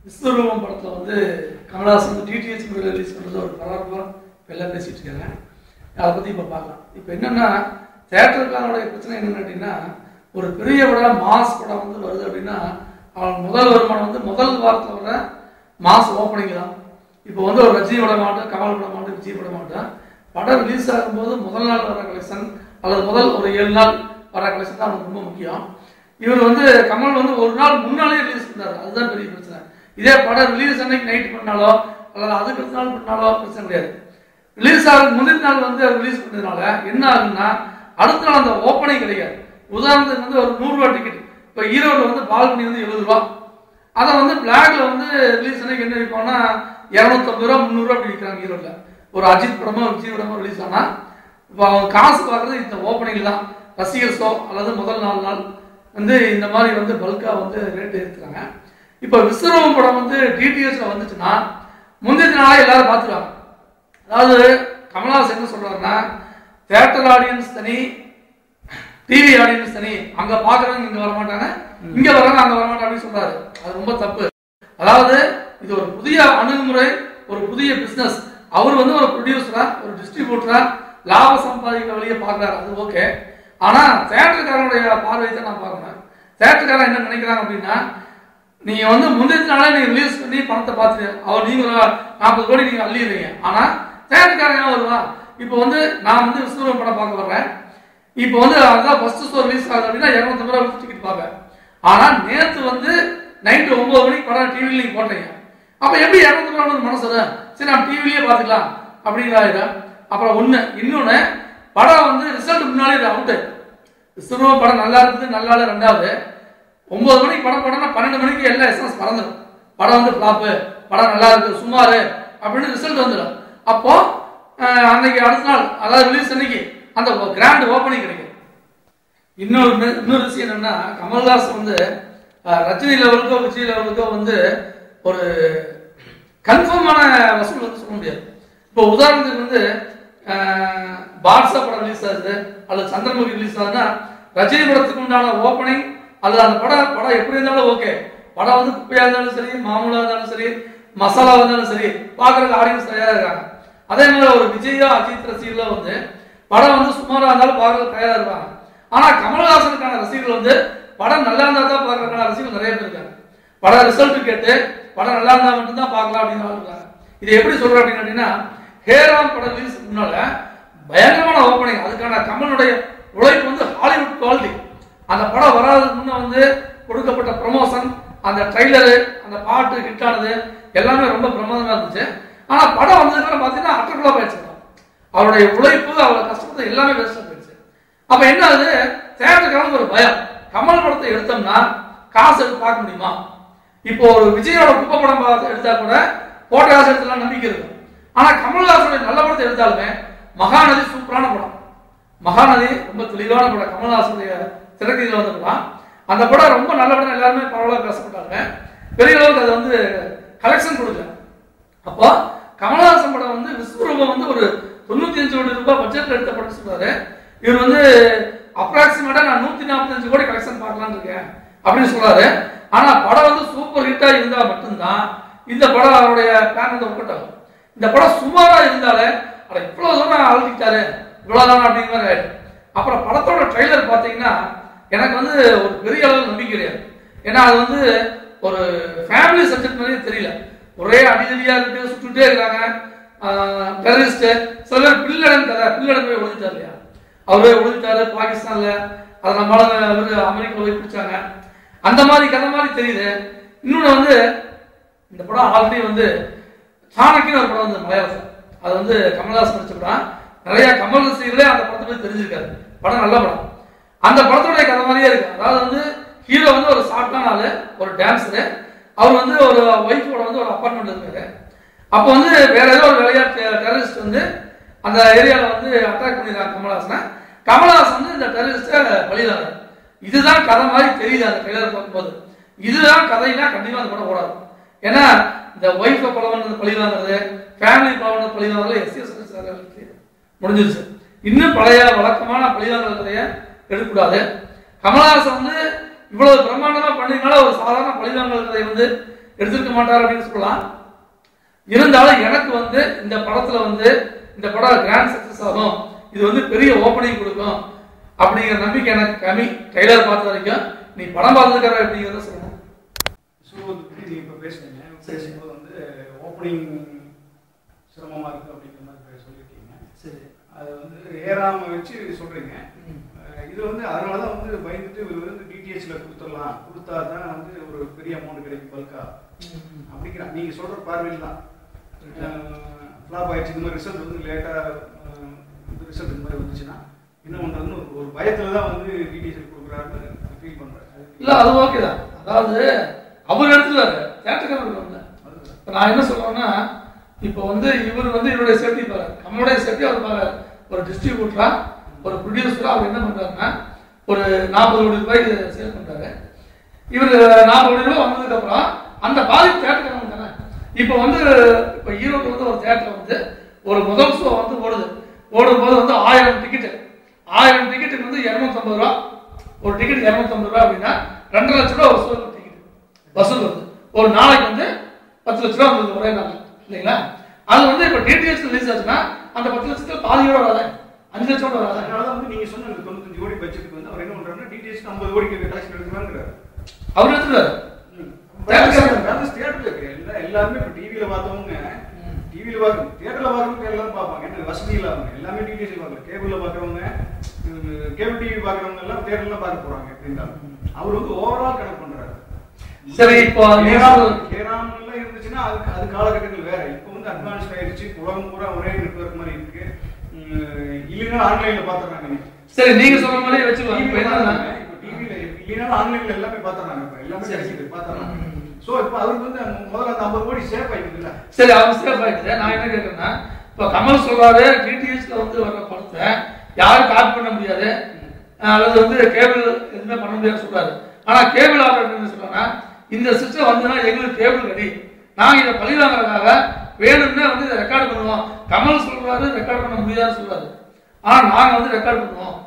விஸ்வரூபம் படத்தில் வந்து கமலஹாசன் வந்து டிடிஹெச் முறையில் ரிலீஸ் பண்ணுறது ஒரு பரபரப்பாக எல்லாம் பேசிகிட்டு இருக்காங்க. அதை பற்றி இப்போ பார்க்கலாம். இப்போ என்னென்னா தேட்டருக்கானுடைய பிரச்சனை என்னென்னு கேட்டிங்கன்னா, ஒரு பெரிய படம் மாஸ் படம் வந்து வருது அப்படின்னா அவன் முதல் வருமானம் வந்து முதல் வாரத்தில் வர மாஸ் ஓப்பனிங் தான். இப்போ வந்து ஒரு ரஜினி விட மாட்டோம், கமல் விட மாட்டோம், விஜய் விட மாட்டோம். படம் ரிலீஸ் ஆகும்போது முதல் நாள் வர கலெக்ஷன் அல்லது முதல் ஒரு 7 நாள் வர கலெக்ஷன் தான் அவனுக்கு ரொம்ப முக்கியம். இவர் வந்து கமல் வந்து ஒரு நாள் முன்னாலே ரிலீஸ் பண்ணார், அதுதான் பெரிய பிரச்சனை. இதே படம் ரிலீஸ் அன்னைக்கு நைட் பண்ணாலோ அல்லது அதுக்கு அடுத்த நாள் பண்ணாலோ பிரச்சனை கிடையாது. ரிலீஸ் ஆகுது முந்தின நாள் வந்து ரிலீஸ் பண்ணதுனால என்ன ஆகுதுன்னா அடுத்த நாள் அந்த ஓப்பனிங் கிடையாது. உதாரணத்துக்கு வந்து ஒரு 100 ரூபா டிக்கெட், இப்போ ஈரோடு வந்து பால்கனி வந்து 70 ரூபா, அதை வந்து பிளாக்ல வந்து ரிலீஸ் அன்னைக்கு என்ன விற்பாங்கன்னா 250 ரூபா 300 ரூபா அப்படி விற்கிறாங்க ஈரோட்டில். ஒரு அஜித் படமோ விஜய் படமோ ரிலீஸ் ஆனால் இப்போ அவங்க காசு பார்க்குறது இந்த ஓப்பனிங் தான். ரசிகர் ஷோ அல்லது முதல் 4 நாள் வந்து இந்த மாதிரி வந்து பல்காக வந்து ரேட்டு ஏற்றுறாங்க. இப்போ விஸ்வரூபம் படம் வந்து டிடிஹெச்ல வந்துச்சுன்னா முந்தின நாளே எல்லாரும் பார்த்துருவாங்க. அதாவது கமலஹாசன் என்ன சொல்றாருன்னா, தியேட்டர் ஆடியன்ஸ் தனி, டிவி ஆடியன்ஸ் தனி, அங்க பாக்குறவங்க இங்க வர மாட்டாங்க, இங்க வர்றவங்க அங்க வர மாட்டாங்க அப்படின்னு சொல்றாரு. அது ரொம்ப தப்பு. அதாவது இது ஒரு புதிய அணுகுமுறை, ஒரு புதிய பிசினஸ். அவர் வந்து ஒரு ப்ரொடியூசரா ஒரு டிஸ்ட்ரிபியூட்டரா லாபம் சம்பாதிக்கிற வழியை பார்க்குறாரு, அது ஓகே. ஆனா தியேட்டருக்காரனுடைய பார்வையை தான் நான் பார்க்கணும். தியேட்டருக்காரன் என்ன நினைக்கிறாங்க அப்படின்னா, நீங்க வந்து முந்தின நாளே நீங்க ரிலீஸ் பண்ணி பணத்தை பார்த்து அவர் நீங்க 40 கோடி நீங்க அள்ளிடுறீங்க. ஆனா தியேட்டருக்காரன் ஏன் வருவான்? இப்போ வந்து நான் வந்து விஸ்வரூபம் படம் பார்க்க வர்றேன், இப்போ வந்து அதான் ஃபர்ஸ்ட் ஷோ ரிலீஸ் ஆகுது அப்படின்னா 250 ரூபா டிக்கெட் பார்ப்பேன். ஆனா நேற்று வந்து நைட்டு 9 மணிக்கு படம் டிவியில் நீங்க போட்டீங்க, அப்ப எப்படி 250 ரூபா மனசு வரும்? சரி நான் டிவிலேயே பார்த்துக்கலாம் அப்படிங்கிறா. அப்புறம் இன்னொன்னு படம் வந்து ரிசல்ட் முன்னாலே அவுட்டு. விஸ்வரூபம் படம் நல்லா இருக்குது, நல்லா இல்லை. 2வது 9 மணிக்கு படம் போடனா 12 மணிக்கு எல்லா எஸ்எஸ் பறந்துடும். படம் வந்து ஃப்ளாப்பு, படம் நல்லா இருக்கு, சுமார் அப்படின்னு ரிசல்ட் வந்துடும். அப்போ அன்னைக்கு அடுத்த நாள் அதாவது ரிலீஸ் அன்னைக்கு அந்த கிராண்ட் ஓப்பனிங் கிடைக்கும். இன்னொரு விஷயம் என்னன்னா, கமல்ஹாசன் வந்து ரஜினி லெவலுக்கோ விஜய் லெவலுக்கோ வந்து ஒரு கன்ஃபார்மான வசூல் வந்து சொல்ல முடியாது. இப்போ உதாரணத்துக்கு வந்து பாட்ஷா படம் ரிலீஸ் ஆகுது அல்லது சந்திரமுகி ரிலீஸ் ஆகுதுன்னா ரஜினி படத்துக்கு உண்டான ஓப்பனிங் அல்லது அந்த படம் எப்படி இருந்தாலும் ஓகே. படம் வந்து குப்பையா இருந்தாலும் சரி, மாமூலா இருந்தாலும் சரி, மசாலா இருந்தாலும் சரி, பார்க்கறதுக்கு ஆடியன்ஸ் தயாரா இருக்காங்க. அதே மாதிரி ஒரு விஜயா அஜித் ரசிகர்களோ வந்து படம் வந்து சுமாரா இருந்தாலும் பார்க்கறது தயாரா இருக்காங்க. ஆனா கமல்ஹாசனுக்கான ரசிகர்கள் வந்து படம் நல்லா இருந்தா தான் பார்க்கறதுக்கான ரசிகர்கள் நிறைய பேர் இருக்காங்க. படம் ரிசல்ட் கேட்டு படம் நல்லா இருந்தா மட்டும்தான் பார்க்கலாம் அப்படின்னு இருக்காங்க. இதை எப்படி சொல்றேன் அப்படின்னு கேட்டீங்கன்னா, ஹேராம் படம் ரிலீஸ் முன்னால பயங்கரமான ஓப்பனிங், அதுக்கான கமலுடைய உழைப்பு வந்து ஹாலிவுட் குவாலிட்டி. அந்த படம் வராதுக்கு முன்ன வந்து கொடுக்கப்பட்ட ப்ரமோஷன், அந்த ட்ரைலரு, அந்த பாட்டு ஹிட் ஆனது எல்லாமே ரொம்ப பிரமாதமா இருந்துச்சு. ஆனா படம் வந்ததுக்கு பார்த்தீங்கன்னா அட்டர்குலா போயிடுச்சு. அவருடைய உழைப்பு, அவரோட கஷ்டத்தை எல்லாமே வேஸ்டா போயிடுச்சு. அப்ப என்ன ஆகுது, தேட்டருக்கான ஒரு பயம். கமல் படத்தை எடுத்தோம்னா காசு எடுத்து பார்க்க முடியுமா? இப்போ ஒரு விஜயோட குப்பை படம் எடுத்தா கூட போட்ட காசு எடுத்துலாம் நம்பிக்கை இருக்கும். ஆனா கமல்ஹாசனுடைய நல்ல படத்தை எடுத்தாலுமே மகாநதி சூப்பரான படம், மகாநதி ரொம்ப தெளிவான படம், கமல்ஹாசனுடைய திரைக்கதையில் வந்த படம். அந்த படம் ரொம்ப நல்ல படம், எல்லாருமே பரவாயில்ல பேசப்பட்டாங்க. பெரிய அளவுக்கு அது வந்து கலெக்ஷன் கொடுக்கல. அப்போ கமல்ஹாசன் படம் வந்து விஸ்வரூபம் வந்து ஒரு 95 கோடி ரூபாய் பட்ஜெட்ல எடுத்த படம் சொல்றாரு. இவர் வந்து அப்ராக்சிமேட்டா நான் 145 கோடி கலெக்ஷன் பார்க்கலான்னு இருக்கேன் அப்படின்னு சொல்றாரு. ஆனா படம் வந்து சூப்பர் ஹிட்டா இருந்தா மட்டும்தான் இந்த படம் அவருடைய பிளான் வந்து ஒர்க் ஆகும். இந்த படம் சுமாரா இருந்தாலே இவ்வளவு தூரம் அழுத்திட்டாரு, இவ்வளவுதான் அப்படிங்கிற மாதிரி ஆயிடும். அப்புறம் படத்தோட ட்ரெய்லர் பார்த்தீங்கன்னா எனக்கு வந்து ஒரு பெரிய அளவு நம்பிக்கை கிடையாது. ஏன்னா அது வந்து ஒரு ஃபேமிலி சப்ஜெக்ட் மாதிரி தெரியல. ஒரே அடிதடியா இருக்கு, சுட்டுட்டே இருக்காங்க, டெரரிஸ்ட். சில பேர் பில்லடன் கதை, பில்லடன் போய் ஒழிஞ்சிட்டாரு இல்லையா, அவரே ஒழிஞ்சிட்டாரு பாகிஸ்தான்ல, அதை நம்மளால அமெரிக்காவில் போய் பிடிச்சாங்க, அந்த மாதிரி கதை மாதிரி தெரியுது. இன்னொன்று வந்து இந்த படம் ஆல்ரெடி வந்து சாணக்கின்னு ஒரு படம் வந்து மலையாளத்தில், அது வந்து கமல்ஹாசன் நடிச்ச படம். நிறைய கமல் ரசிகர்களே அந்த படத்தை போய் தெரிஞ்சிருக்காரு. படம் நல்ல படம். அந்த படத்தோடைய கதை மாதிரியே இருக்கு. அதாவது வந்து ஹீரோ வந்து ஒரு ஷார்ட்டான ஆளு, ஒரு டான்ஸரு. அவர் வந்து ஒரு ஒய்ஃபோட வந்து ஒரு அப்பார்ட்மெண்ட் இருக்காரு. அப்போ வந்து வேற ஏதோ ஒரு விளையாட்டு டெரரிஸ்ட் வந்து அந்த ஏரியாவில் வந்து அட்டாக் பண்ணிடுறாங்க கமல்ஹாசனை. கமல்ஹாசன் வந்து இந்த டெரரிஸ்டை பலிதாங்க. இதுதான் கதை மாதிரி தெரியுது அந்த ட்ரெய்லர் பார்க்கும்போது. இதுதான் கதைனா கண்டிப்பாக அந்த படம் ஓடாது. ஏன்னா இந்த ஒய்ஃபை பழவன் பழிவாங்கிறது, ஃபேமிலி பழவன் பழிவாங்கிறது எஸ்எஸ் முடிஞ்சிருச்சு. இன்னும் பழைய வழக்கமான பழிவாங்கல் கதையை எடுக்கக்கூடாது. கமல்ஹாசன் வந்து இவ்வளவு பிரம்மாண்டமா பண்ணினால ஒரு சாதாரண பழிவாங்கல் கதை வந்து எடுத்திருக்க மாட்டார் அப்படின்னு சொல்லலாம். இருந்தாலும் எனக்கு வந்து இந்த படத்துல வந்து இந்த படம் கிராண்ட் சக்சஸ் ஆகும், இது வந்து பெரிய ஓப்பனிங் கொடுக்கும் அப்படிங்கிற நம்பிக்கை எனக்கு கம்மி. ட்ரெய்லர் பார்த்த வரைக்கும். நீ படம் பார்த்ததுக்காக எப்படிங்கிறத சொல்லணும். ஸோ நீங்க இப்போ பேசுனீங்க, பேசும்போது வந்து ஓப்பனிங் சிரமமா இருக்கு அப்படிங்கிற மாதிரி சொல்லியிருக்கீங்க. சரி, அதை வந்து ஏறாம வச்சு சொல்றீங்க. இது வந்து அதனாலதான் வந்து பயந்துட்டு இவர் வந்து டிடிஹெச்ல கொடுத்துடலாம், கொடுத்தா தான் வந்து ஒரு பெரிய அமௌண்ட் கிடைக்கும் பல்கா அப்படிங்கிற நீங்க சொல்ற பார்வையில் தான் ஃபிளாப் ஆயிடுச்சு. இந்த மாதிரி ரிசல்ட் வந்து லேட்டா ரிசல்ட் இந்த மாதிரி வந்துச்சுன்னா என்ன பண்றதுன்னு ஒரு பயத்துல தான் வந்து டிடிஹெச் கொடுக்குறாருன்னு ஃபீல் பண்றேன். இல்ல அது ஓகே தான். அதாவது அவர் எடுத்துருவாரு, தேட்டருக்காரங்க. நான் என்ன சொல்றேன்னா, இப்போ வந்து இவர் வந்து இவருடைய சேஃப்டி பாரு, நம்மளுடைய சேஃப்டி அவர் பாரு. ஒரு டிஸ்ட்ரிபியூட்டரா ஒரு ப்ரொடியூசரா அவர் என்ன பண்றாருன்னா ஒரு 40 கோடி ரூபாய்க்கு சேல் பண்றாரு. இவர் 40 கோடி ரூபாய் வந்ததுக்கு அப்புறம் அந்த பாதிப்பு தேட்டருக்காரங்க தானே. இப்போ வந்து இப்போ ஈரோடு வந்து ஒரு தேட்டர் வந்து ஒரு முதல் ஷோ வந்து ஓடும்போது வந்து 1000 டிக்கெட்டு வந்து 250 ரூபா. ஒரு டிக்கெட் 250 ரூபா அப்படின்னா 2.5 லட்ச ரூபா ஒரு ஷோ டிக்கெட் வசூல் வருது. ஒரு நாளைக்கு வந்து 10 லட்ச ரூபா வந்து ஒரே நாள் இல்லைங்களா. அது வந்து இப்போ டிடிஹெச் ரிலீஸ் ஆச்சுன்னா அந்த 10 லட்சத்துல பாதியோட வராது, 5 லட்சம் வராது. அதனால வந்து நீங்க சொன்ன 95 கோடி பட்ஜெட்டுக்கு வந்து அவர் என்ன பண்றாருன்னா டிடிஹெச் 50 கோடி கலெக்ஷன் எடுத்துறாங்கிறாரு. அவர் எடுத்துறாரு. தியேட்டர்ல எல்லாருமே இப்போ டிவியில பார்த்தவங்க டிவியில பார்க்கணும், தியேட்டர்ல பார்க்கறவங்க எல்லாரும் பார்ப்பாங்க. என்ன வசதி இல்லாதவங்க எல்லாமே டிடிஹெச் பார்க்கல. கேபிள்ல பார்க்கறவங்க, கேபிள் டிவி பார்க்கறவங்க எல்லாம் தியேட்டர்ல பார்க்க போறாங்க. எப்படின்னாலும் அவர் வந்து ஓவரால் கனெக்ட் பண்றாரு. சரி, இப்போ கேராம்ல இருந்துச்சுன்னா அது காலகட்டங்கள் வேற. இப்போ வந்து அட்வான்ஸ்ட் ஆயிடுச்சு, உலகம் பூரா ஒரே நெட்வொர்க் மாதிரி இருக்கு. இல்லைன்னா ஆன்லைன்ல பாத்துறாங்க. சரி, நீங்க சொல்ற மாதிரி வச்சுக்கலாம். இப்போ என்னன்னா இப்போ டிவில இல்லைன்னா ஆன்லைன்ல எல்லாமே பாத்துறாங்க. இப்போ எல்லாமே கிடைக்குது பாத்துறாங்க. சோ இப்போ அவருக்கு வந்து முதல்ல அந்த 50 கோடி சேவ் ஆயிடுதுல்ல. சரி, அவர் சேவ் ஆயிடுது. நான் என்ன கேட்கறேன்னா, இப்போ கமல் சொல்றாரு டிடிஹெச்ல வந்து வர்ற படத்தை யாரும் காப்பி பண்ண முடியாது, அல்லது வந்து கேபிள் எதுவுமே பண்ண முடியாதுன்னு சொல்றாரு. ஆனா கேபிள் ஆபரேட்டர் என்ன சொல்றாங்கன்னா, இந்த சிஸ்டம் வந்துன்னா எங்களுக்கு கேபிள் ரெடி, நாங்க இதை பழி வாங்குறதுக்காக வேணும்னே வந்து இதை ரெக்கார்ட் பண்ணுவோம். கமல் சொல்றாரு ரெக்கார்ட் பண்ண முடியாதுன்னு சொல்றாரு. ஆனா நாங்க வந்து ரெக்கார்ட் பண்ணுவோம்,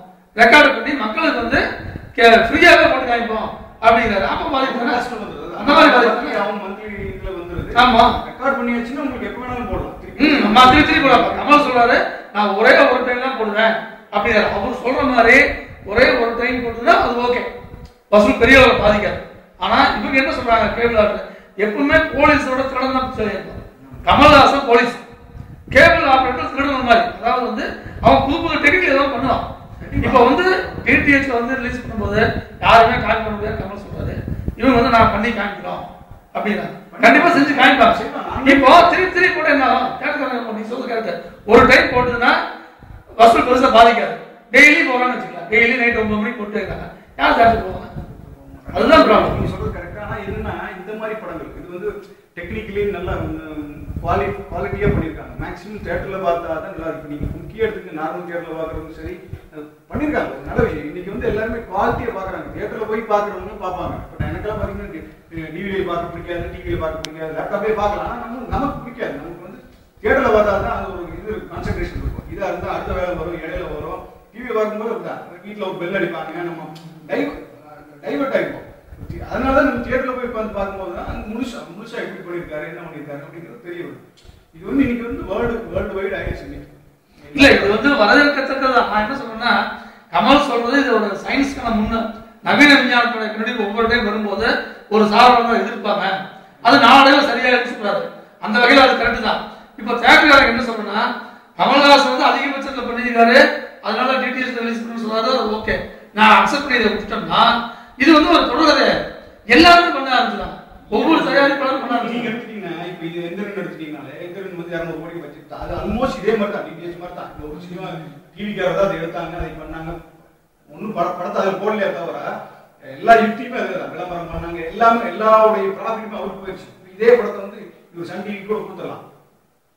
ரெக்கார்ட் பண்ணி மக்களுக்கு வந்து ஃப்ரீயாவே போட்டு காமிப்போம் அப்படிங்கிறாரு. அப்ப பாதிப்பு அந்த மாதிரி பாதிப்பு அவங்க மந்த்லி இதுல வந்துருது. ஆமா, ரெக்கார்ட் பண்ணி வச்சுன்னா உங்களுக்கு எப்ப வேணாலும் போடலாம். திருப்பி போடலாம். கமல் சொல்றாரு நான் ஒரே ஒரு டைம் தான் போடுவேன் அப்படிங்கிறாரு. அவர் சொல்ற மாதிரி ஒரே ஒரு டைம் போட்டுன்னா அது ஓகே, வசூல் பெரிய அளவில் பாதிக்காது. ஆனா இவங்க என்ன சொல்றாங்க, கேபிள் ஆபரேட்டர் எப்பவுமே போலீஸோட திருடன் தான் சொல்லியிருப்பாங்க. கமல்ஹாசன் போலீஸ், கேபிள் ஆபரேட்டர் திருடன் மாதிரி. அதாவது வந்து அவன் புது புது டெக்னிக் ஏதோ பண்ணுவான். இப்ப வந்து டிடிஹெச்ல வந்து ரிலீஸ் பண்ணும்போது யாருமே காப்பி பண்ண முடியாது கமல் சொல்றாரு. இவங்க வந்து நான் பண்ணி காமிக்கிறோம் அப்படின்னா கண்டிப்பா செஞ்சு காமிப்பாங்க. இப்போ திருப்பி கூட என்ன கேட்க நீ சொல்ல கேட்க ஒரு டைம் போட்டுதுன்னா வசூல் பெருசா பாதிக்காது. டெய்லி போறான்னு வச்சுக்கலாம், டெய்லி நைட் 9 மணிக்கு போட்டு இருக்காங்க, யார் தேட்டருக்கு போவாங்க? அதுதான் ப்ராப்ளம். நீங்க சொல்றது கரெக்ட். ஆனா என்னன்னா இந்த மாதிரி படங்கள் இது வந்து டெக்னிக்கலி நல்லா குவாலிட்டியா பண்ணிருக்காங்க. மேக்ஸிமம் தியேட்டர்ல பார்த்தா தான் நல்லா இருக்கு. நீங்க முக்கிய இடத்துக்கு நார்மல் தியேட்டர்ல பாக்குறதும் சரி பண்ணிருக்காங்க, நல்ல விஷயம். இன்னைக்கு வந்து எல்லாருமே குவாலிட்டியா பாக்குறாங்க. தியேட்டர்ல போய் பாக்குறவங்க பார்ப்பாங்க. பட் எனக்கெல்லாம் பாத்தீங்கன்னா டிவில பார்க்க பிடிக்காது, டிவில பார்க்க பிடிக்காது, லேப்டாப்லயே பார்க்கலாம். ஆனா நமக்கு பிடிக்காது. நமக்கு வந்து தியேட்டர்ல பார்த்தா தான் அது ஒரு இது கான்சென்ட்ரேஷன் இருக்கும். இதா இருந்தா அடுத்த வேலை வரும், இடையில வரும். டிவியில பார்க்கும்போது அப்படிதான் வீட்டுல ஒரு பெல் அடிப்பாங்க, நம்ம டைவர்ட் ஆகிப்போம். அதனாலதான் நம்ம தியேட்டர்ல போய் உட்காந்து பார்க்கும்போது தான் முழுசா எப்படி பண்ணியிருக்காரு, என்ன பண்ணியிருக்காரு அப்படிங்கிறது தெரிய வரும். இது வந்து இன்னைக்கு வந்து வேர்ல்டு வைட் ஆயிடுச்சு. இல்ல இது வந்து வரவேற்கத்தக்கது. நான் என்ன சொல்றேன்னா, கமல் சொல்றது இது ஒரு சயின்ஸ்க்கான நவீன விஞ்ஞானத்தோட கண்டுபிடிப்பு ஒவ்வொரு டைம் வரும்போது ஒரு சாதனை எதிர்ப்பாங்க, அது நாளையில சரியா சொல்றாரு. அந்த வகையில் அது கரெக்ட் தான். இப்போ தேட்டர்காரங்க என்ன சொல்றேன்னா, கமல்ஹாசன் வந்து அதிகபட்சத்தில் பண்ணியிருக்காரு, அதனால டிடிஹெச் ரிலீஸ் பண்ணி சொல்றாரு, அது ஓகே, நான் அக்செப்ட் பண்ணி இதை விட்டுட்டோம்னா இது வந்து ஒரு தொடர்கதை. எல்லாருமே பண்ண ஆரம்பிச்சுதான், ஒவ்வொரு தயாரிப்பாளரும் பண்ண ஆரம்பிச்சு. நீங்க எடுத்துட்டீங்கன்னா இப்போ இது எந்திரன் எடுத்துட்டீங்கனாலே எந்திரன் வந்து 200 கோடி பட்ஜெட், அது ஆல்மோஸ்ட் இதே மாதிரி தான், டிடிஹெச் மாதிரி தான். இந்த ஒரு சினிமா டிவிக்காரர் தான் அதை எடுத்தாங்க, அதை பண்ணாங்க. ஒன்றும் படத்தை அதில் போடலையா தவிர எல்லா யுக்தியுமே அதுதான். விளம்பரம் பண்ணாங்க, எல்லாமே எல்லாருடைய ப்ராஃபிட்டுமே அவருக்கு போயிடுச்சு. இதே படத்தை வந்து இவர் சன் டிவி கூட கொடுத்துடலாம்,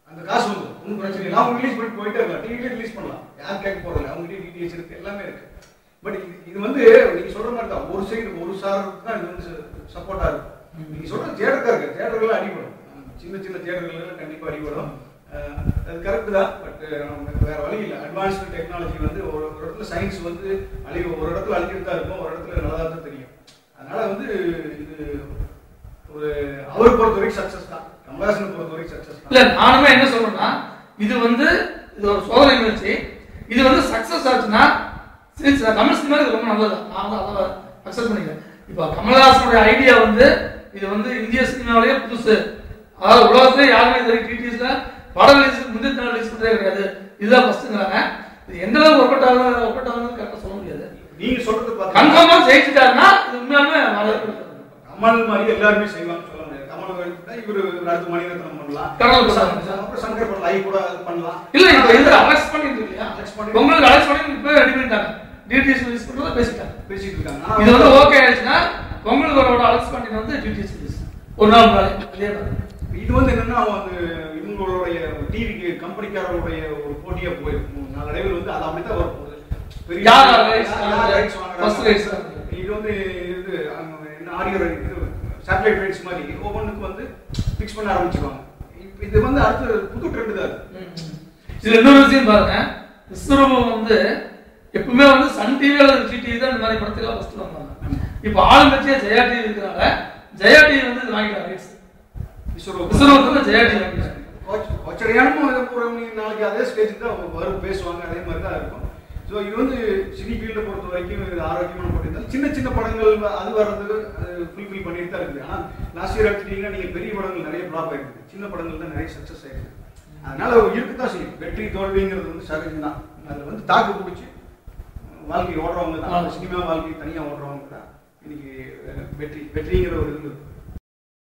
அந்த காசு வந்து ஒன்றும் பிரச்சனை இல்லை. அவங்க ரிலீஸ் பண்ணி போயிட்டே இருக்கலாம், டிவிலே ரிலீஸ் பண்ணலாம், யார் கேட்க போறதில்லை. அவங்ககிட்ட டிடிஹெச் இருக்கு, எல்லாமே இருக்கு. பட் இது வந்து நீங்க சொல்ற மாதிரி தான், ஒரு சைடு ஒரு சாருக்கு தான் இது வந்து சப்போர்ட்டா இருக்கும். நீங்க சொல்ற தியேட்டர்கள் அடிபடும், சின்ன சின்ன தியேட்டர்கள் கண்டிப்பா அடிபடும். அது கரெக்ட் தான். பட் வேற வழி இல்லை. அட்வான்ஸ்டு டெக்னாலஜி வந்து ஒரு இடத்துல சயின்ஸ் வந்து ஒரு இடத்துல அழிக்கிட்டு தான் இருக்கும், ஒரு இடத்துல நல்லதாக தான் தெரியும். அதனால வந்து இது ஒரு அவரை பொறுத்த வரைக்கும் சக்சஸ் தான், கமலஹாசனை பொறுத்த வரைக்கும் சக்சஸ் தான். இல்ல நானுமே என்ன சொல்றேன்னா இது ஒரு சோதனை முயற்சி. இது சக்சஸ் ஆச்சுன்னா தமிழ் சினிமா ரொம்ப நல்லது. நான் அதை அக்செப்ட் பண்ணிக்கிறேன். இப்போ கமலஹாசனுடைய ஐடியா இது இந்திய சினிமாவிலேயே புதுசு. அதாவது உலகத்திலே யாருமே இது டிடிஎஸ்ல படம் ரிலீஸ் முந்தைய ரிலீஸ் பண்றதே கிடையாது. இதுதான் ஃபர்ஸ்ட்ங்கிறாங்க. இது எந்த அளவுக்கு ஒர்க் அவுட் ஆகுதுன்னு கரெக்டாக சொல்ல முடியாது. நீங்க சொல்றது பார்த்தா கன்ஃபார்மா ஜெயிச்சுட்டாருன்னா இது உண்மையாலுமே கமல் மாதிரி எல்லாருமே செய்வாங்கன்னு சொல்ல முடியாது. கமல் எடுத்துட்டா இவரு அடுத்த மணிரத்னம் பண்ணலாம், அப்புறம் சங்கர் பண்ணலாம், ஐ கூட பண்ணலாம். இல்ல இப்ப இது அலெக்ஸ் பண்ணிட்டு இல்லையா, உங்களுக்கு அலெக்ஸ் பண்ணி இப்போ ரெடி பண்ணிட்டாங்க. டிடிஎஸ் ரிலீஸ் பண்ணத பேசிட்டு இருக்காங்க. இது ஓகே ஆயிடுச்சுன்னா உங்களோட அலெக்ஸ் பண்ணி டிடிஎஸ் ரிலீஸ் ஒரு நாள் அதே மாதிரி. இது என்னன்னா இவங்களுடைய டிவி கம்பெனிக்காரருடைய ஒரு போட்டியா போயிருக்கும். நாளடைவில் அது அப்படித்தான் வரும். இது இது ஆடியோ சேட்டலைட் ரைட்ஸ் மாதிரி ஒவ்வொன்றுக்கு ஃபிக்ஸ் பண்ண ஆரம்பிச்சிருவாங்க. இது அடுத்து புது ட்ரெண்ட் தான். இதுல இன்னொரு விஷயம் பாருங்க, விஸ்வரூபம் எப்பவுமே சன் டிவி அல்லது ஜி டிவி தான் இந்த மாதிரி படத்துக்கு ஃபர்ஸ்ட் வந்தாங்க. இப்போ ஆளுங்கட்சியா ஜெயா டிவி இருக்கிறாங்க. ஜெயா டிவி இது வாங்கிட்டாங்க ரைட்ஸ். விஸ்வரூபத்துக்கு ஜெயா டிவி வாங்கிட்டாங்க. நாளைக்கு அதே ஸ்டேஜ் தான் வரும், பேசுவாங்க, அதே மாதிரி தான் இருக்கும். ஸோ இது சினி ஃபீல்டை பொறுத்த வரைக்கும் இது ஆரோக்கியமான போட்டிருந்தாலும் சின்ன சின்ன படங்கள் அது வர்றதுக்கு அது ஃபுல்ஃபில் பண்ணிட்டு தான் இருக்குது. ஆனால் லாஸ்ட் இயர் எடுத்துட்டீங்கன்னா நீங்கள் பெரிய படங்கள் நிறைய ஃப்ளாப் ஆகிருக்கு, சின்ன படங்கள் தான் நிறைய சக்ஸஸ் ஆகிருக்கு. அதனால இருக்குதான் செய்யும். வெற்றி தோல்விங்கிறது சகஜம் தான். அதில் தாக்கு பிடிச்சி வாழ்க்கை ஓடுறவங்க தான், சினிமா வாழ்க்கை தனியாக ஓடுறவங்க தான் இன்னைக்கு வெற்றிங்கிற ஒரு இது